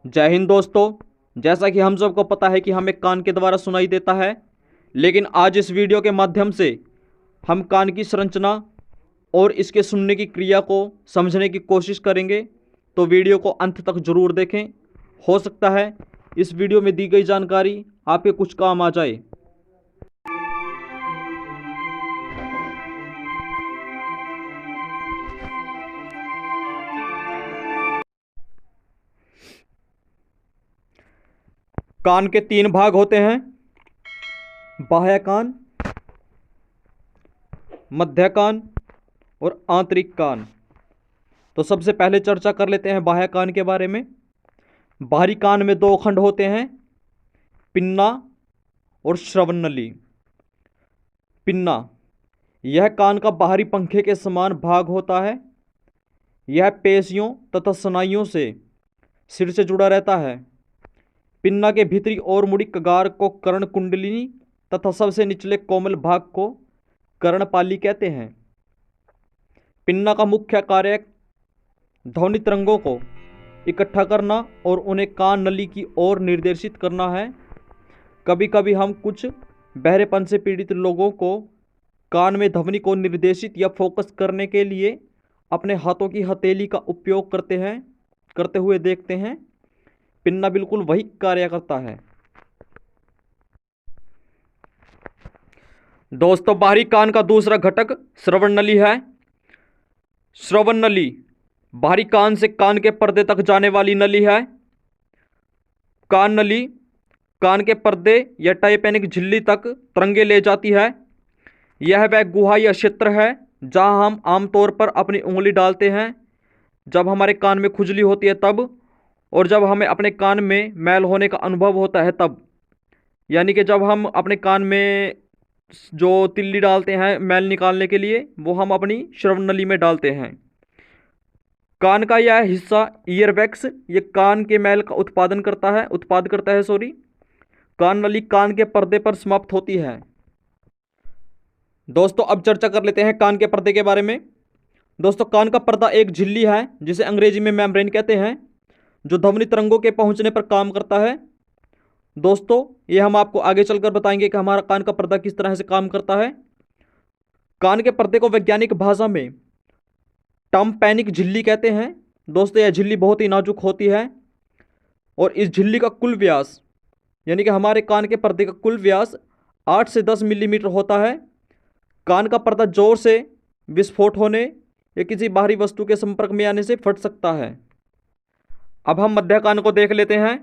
जय हिंद दोस्तों। जैसा कि हम सबको पता है कि हमें कान के द्वारा सुनाई देता है, लेकिन आज इस वीडियो के माध्यम से हम कान की संरचना और इसके सुनने की क्रिया को समझने की कोशिश करेंगे। तो वीडियो को अंत तक जरूर देखें। हो सकता है इस वीडियो में दी गई जानकारी आपके कुछ काम आ जाए। कान के तीन भाग होते हैं: बाह्य कान, मध्य कान और आंतरिक कान। तो सबसे पहले चर्चा कर लेते हैं बाह्य कान के बारे में। बाहरी कान में दो खंड होते हैं, पिन्ना और श्रवण नली। पिन्ना यह कान का बाहरी पंखे के समान भाग होता है। यह पेशियों तथा स्नायुओं से सिर से जुड़ा रहता है। पिन्ना के भीतरी ओर मुड़ी कगार को कर्ण कुंडलिनी तथा सबसे निचले कोमल भाग को कर्णपाली कहते हैं। पिन्ना का मुख्य कार्य ध्वनि तरंगों को इकट्ठा करना और उन्हें कान नली की ओर निर्देशित करना है। कभी कभी हम कुछ बहरेपन से पीड़ित लोगों को कान में ध्वनि को निर्देशित या फोकस करने के लिए अपने हाथों की हथेली का उपयोग करते हुए देखते हैं। पिन्ना बिल्कुल वही कार्य करता है। दोस्तों, बाहरी कान का दूसरा घटक श्रवण नली है। श्रवण नली बाहरी कान से कान के पर्दे तक जाने वाली नली है। कान नली कान के पर्दे या टाइपैनिक झिल्ली तक तरंगे ले जाती है। यह वह गुहा या क्षेत्र है जहां हम आमतौर पर अपनी उंगली डालते हैं जब हमारे कान में खुजली होती है तब, और जब हमें अपने कान में मैल होने का अनुभव होता है तब। यानी कि जब हम अपने कान में जो तिल्ली डालते हैं मैल निकालने के लिए, वो हम अपनी श्रवण नली में डालते हैं। कान का यह हिस्सा ईयरवैक्स ये कान के मैल का उत्पाद करता है। कान नली कान के पर्दे पर समाप्त होती है। दोस्तों, अब चर्चा कर लेते हैं कान के पर्दे के बारे में। दोस्तों, कान का पर्दा एक झिल्ली है जिसे अंग्रेजी में मेम्ब्रेन कहते हैं, जो ध्वनि तरंगों के पहुंचने पर काम करता है। दोस्तों, ये हम आपको आगे चलकर बताएंगे कि हमारा कान का पर्दा किस तरह से काम करता है। कान के पर्दे को वैज्ञानिक भाषा में टाम्पैनिक झिल्ली कहते हैं। दोस्तों, यह झिल्ली बहुत ही नाजुक होती है और इस झिल्ली का कुल व्यास, यानी कि हमारे कान के पर्दे का कुल व्यास 8 से 10 मिलीमीटर होता है। कान का पर्दा जोर से विस्फोट होने या किसी बाहरी वस्तु के संपर्क में आने से फट सकता है। अब हम मध्य कान को देख लेते हैं।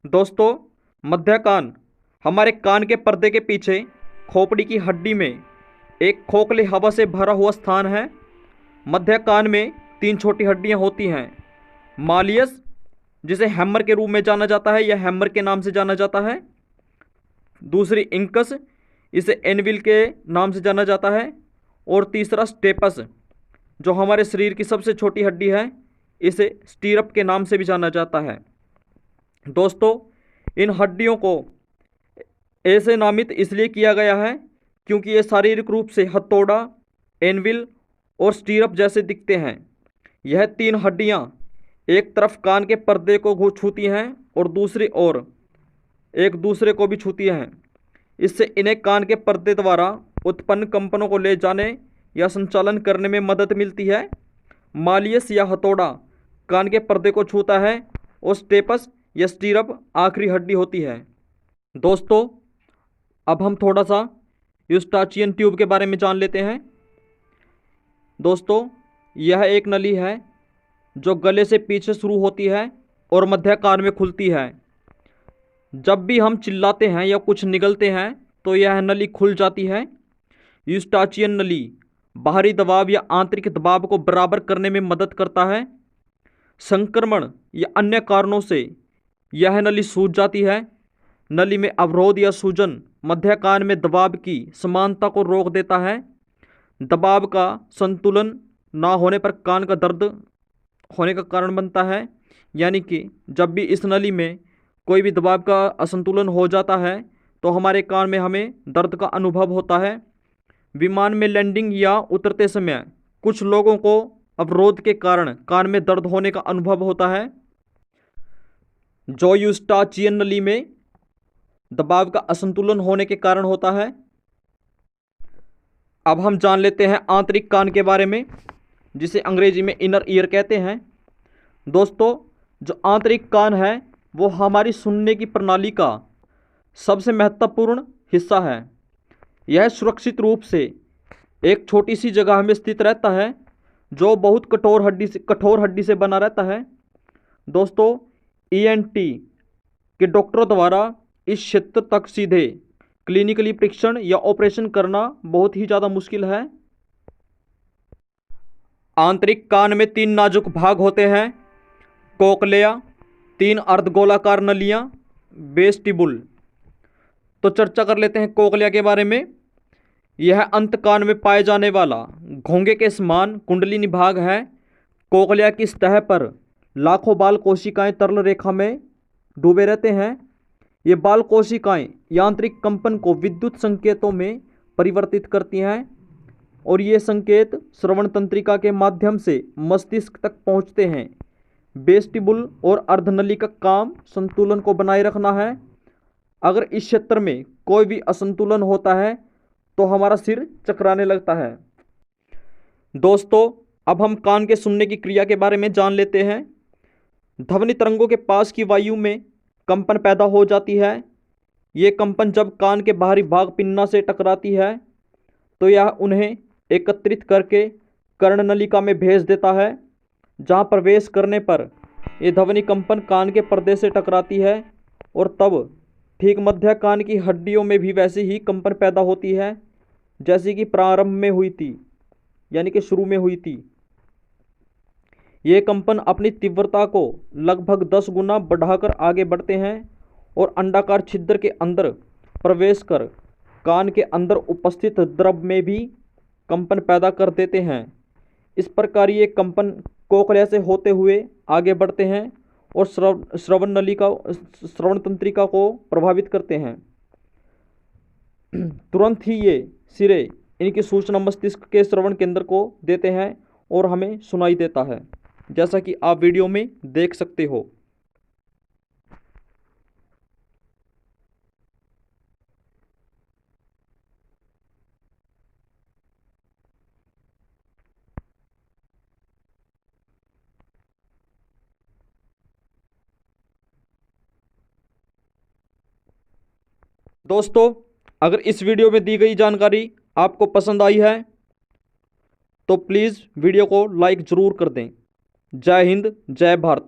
दोस्तों, मध्य कान हमारे कान के पर्दे के पीछे खोपड़ी की हड्डी में एक खोखले हवा से भरा हुआ स्थान है। मध्य कान में 3 छोटी हड्डियां होती हैं। मालियस, जिसे हैमर के रूप में जाना जाता है या हैमर के नाम से जाना जाता है। दूसरी इंकस, इसे एनविल के नाम से जाना जाता है। और तीसरा स्टेपस, जो हमारे शरीर की सबसे छोटी हड्डी है, इसे स्टीरप के नाम से भी जाना जाता है। दोस्तों, इन हड्डियों को ऐसे नामित इसलिए किया गया है क्योंकि ये शारीरिक रूप से हथौड़ा, एनविल और स्टीरप जैसे दिखते हैं। यह 3 हड्डियां एक तरफ कान के पर्दे को छूती हैं और दूसरी ओर एक दूसरे को भी छूती हैं। इससे इन्हें कान के पर्दे द्वारा उत्पन्न कंपनों को ले जाने या संचालन करने में मदद मिलती है। मालियस या हथौड़ा कान के पर्दे को छूता है और स्टेपस या स्टीरप आखिरी हड्डी होती है। दोस्तों, अब हम थोड़ा सा यूस्टाचियन ट्यूब के बारे में जान लेते हैं। दोस्तों, यह एक नली है जो गले से पीछे शुरू होती है और मध्य कान में खुलती है। जब भी हम चिल्लाते हैं या कुछ निगलते हैं तो यह नली खुल जाती है। यूस्टाचियन नली बाहरी दबाव या आंतरिक दबाव को बराबर करने में मदद करता है। संक्रमण या अन्य कारणों से यह नली सूज जाती है। नली में अवरोध या सूजन मध्य कान में दबाव की समानता को रोक देता है। दबाव का संतुलन ना होने पर कान का दर्द होने का कारण बनता है। यानी कि जब भी इस नली में कोई भी दबाव का असंतुलन हो जाता है तो हमारे कान में हमें दर्द का अनुभव होता है। विमान में लैंडिंग या उतरते समय कुछ लोगों को अवरोध के कारण कान में दर्द होने का अनुभव होता है। जो यूस्टाचियन नली में दबाव का असंतुलन होने के कारण होता है। अब हम जान लेते हैं आंतरिक कान के बारे में, जिसे अंग्रेजी में इनर ईयर कहते हैं। दोस्तों, जो आंतरिक कान है वो हमारी सुनने की प्रणाली का सबसे महत्वपूर्ण हिस्सा है। यह सुरक्षित रूप से एक छोटी सी जगह में स्थित रहता है जो बहुत कठोर हड्डी से बना रहता है। दोस्तों, ईएनटी के डॉक्टरों द्वारा इस क्षेत्र तक सीधे क्लिनिकली परीक्षण या ऑपरेशन करना बहुत ही ज़्यादा मुश्किल है। आंतरिक कान में 3 नाजुक भाग होते हैं: कोकलेया, 3 अर्धगोलाकार नलियां, वेस्टिबुल। तो चर्चा कर लेते हैं कोकलिया के बारे में। यह अंत कान में पाए जाने वाला घोंगे के समान कुंडलिनी भाग है। कोकलिया की सतह पर लाखों बाल कोशिकाएं तरल रेखा में डूबे रहते हैं। ये बाल कोशिकाएं यांत्रिक कंपन को विद्युत संकेतों में परिवर्तित करती हैं और ये संकेत श्रवण तंत्रिका के माध्यम से मस्तिष्क तक पहुंचते हैं। वेस्टिबुल और अर्धनली का काम संतुलन को बनाए रखना है। अगर इस क्षेत्र में कोई भी असंतुलन होता है तो हमारा सिर चकराने लगता है। दोस्तों, अब हम कान के सुनने की क्रिया के बारे में जान लेते हैं। ध्वनि तरंगों के पास की वायु में कंपन पैदा हो जाती है। ये कंपन जब कान के बाहरी भाग पिन्ना से टकराती है तो यह उन्हें एकत्रित करके कर्णनलिका में भेज देता है, जहाँ प्रवेश करने पर ये ध्वनि कंपन कान के पर्दे से टकराती है और तब ठीक मध्य कान की हड्डियों में भी वैसी ही कंपन पैदा होती है जैसी कि प्रारंभ में हुई थी, यानी कि शुरू में हुई थी। ये कंपन अपनी तीव्रता को लगभग 10 गुना बढ़ाकर आगे बढ़ते हैं और अंडाकार छिद्र के अंदर प्रवेश कर कान के अंदर उपस्थित द्रव में भी कंपन पैदा कर देते हैं। इस प्रकार ये कंपन कोकलिया से होते हुए आगे बढ़ते हैं और श्रवण तंत्रिका को प्रभावित करते हैं। तुरंत ही ये सिरे इनकी सूचना मस्तिष्क के श्रवण केंद्र को देते हैं और हमें सुनाई देता है, जैसा कि आप वीडियो में देख सकते हो। दोस्तों, अगर इस वीडियो में दी गई जानकारी आपको पसंद आई है तो प्लीज़ वीडियो को लाइक ज़रूर कर दें। जय हिंद, जय भारत।